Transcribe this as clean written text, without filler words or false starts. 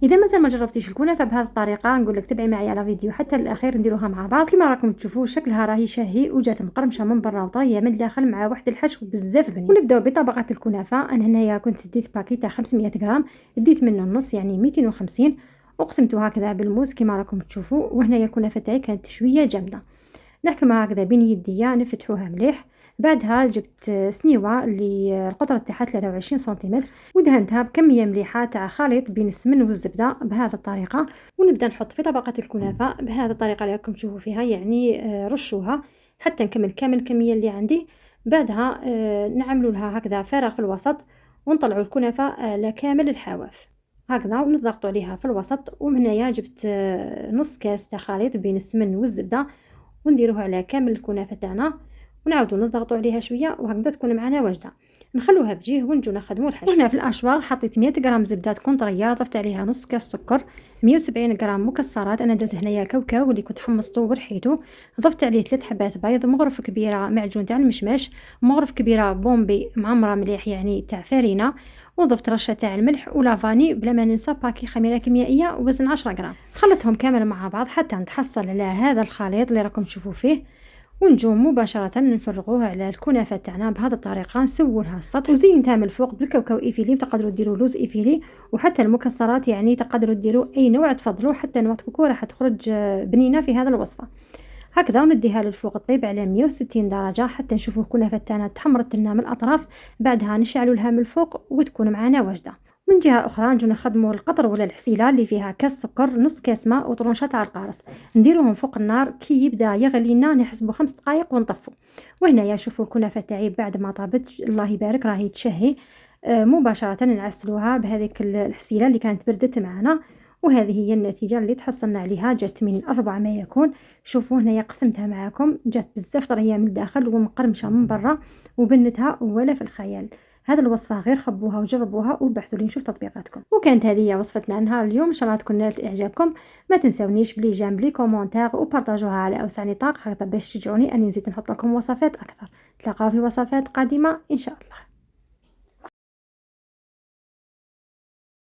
اذا مازال ما جربتيش الكنافه بهذه الطريقه نقول لك تبعي معي على فيديو حتى الاخير نديروها مع بعض. كما راكم تشوفوا شكلها راهي شهي وجات مقرمشه من برا وطريه من الداخل مع واحد الحشو بزاف بنين. ونبداو بطبقه الكنافه. انا هنايا كنت ديت باكي تاع 500 غرام، ديت منه النص يعني 250 وقسمته هكذا بالموس كما راكم تشوفوا. وهنايا الكنافه تاعي كانت شويه جامده، نحكمها هكذا بين يديا نفتحوها مليح. بعدها جبت سنيوه اللي القطره تاعها 23 سنتيمتر ودهنتها بكميه مليحه تاع خليط بين السمن والزبده بهذه الطريقه. ونبدا نحط في طبقه الكنافه بهذه الطريقه اللي راكم تشوفوا فيها، يعني رشوها حتى نكمل كامل الكميه اللي عندي. بعدها نعملوا لها هكذا فراغ في الوسط ونطلعوا الكنافه على كامل الحواف هكذا ونضغطوا عليها في الوسط. ومن هنايا جبت نص كاس تاع خليط بين السمن والزبده ونديروها على كامل الكنافه تاعنا ونعاودوا نضغطوا عليها شويه وهكذا تكون معنا واجده. نخلوها بجيه ونجو نخدموا الحشو. وهنا في الاشواط حطيت 100 غرام زبده تكون طريه، ضفت عليها نص كاس سكر، 170 غرام مكسرات، انا درت هنايا كاوكاو اللي كنت حمصته ورحيته، ضفت عليه 3 حبات بيض، مغرف كبيره معجون تاع المشماش، مغرف كبيره بومبي معمره مليح يعني تاع فرينه، وضفت رشه تاع الملح ولافاني، بلا ما ننسى باكي خميره كيميائيه وزن 10 غرام. خلطهم كامل مع بعض حتى نتحصل على هذا الخليط اللي راكم تشوفوا فيه، ونجو مباشرة نفرغوه على الكنافة تاعنا بهذه الطريقة. نسولها السطح وزينتها من الفوق بالكاوكاو ايفيلي، تقدروا ديروا لوز ايفيلي وحتى المكسرات، يعني تقدروا ديروا اي نوع تفضلوا، حتى نوع كوكو راح تخرج بنينة في هذه الوصفة هكذا. ونديها للفوق طيب على 160 درجة حتى نشوفوا الكنافة تاعنا تحمرت لنا من الأطراف. بعدها نشعلوا لها من الفوق وتكون معنا واجدة. من جهه اخرى نجو نخدموا القطر ولا الحسيله اللي فيها كاس سكر، نص كاس ماء وطرونشه تاع القارص، نديروهم فوق النار كي يبدا يغلي لنا نحسبوا 5 دقائق ونطفوا. وهنايا شوفوا الكنافه تاعي بعد ما طابت الله يبارك راهي تشهي. مباشره نعسلوها بهذيك الحسيله اللي كانت بردت معنا، وهذه هي النتيجه اللي تحصلنا عليها، جات من أربع ما يكون. شوفوا هنايا قسمتها معاكم، جات بزاف طريه من الداخل ومقرمشه من برا وبنتها ولا في الخيال. هذه الوصفه غير خبوها وجربوها وبحثوا لي نشوف تطبيقاتكم. وكانت هذه هي وصفتنا نهار اليوم، ان شاء الله تكون نالت اعجابكم. ما تنسونيش بلي جيم بلي كومونتير وبارطاجوها على اوسع نطاق هكذا باش تشجعوني اني نزيد نحط لكم وصفات اكثر. تلاقاو في وصفات قادمه ان شاء الله.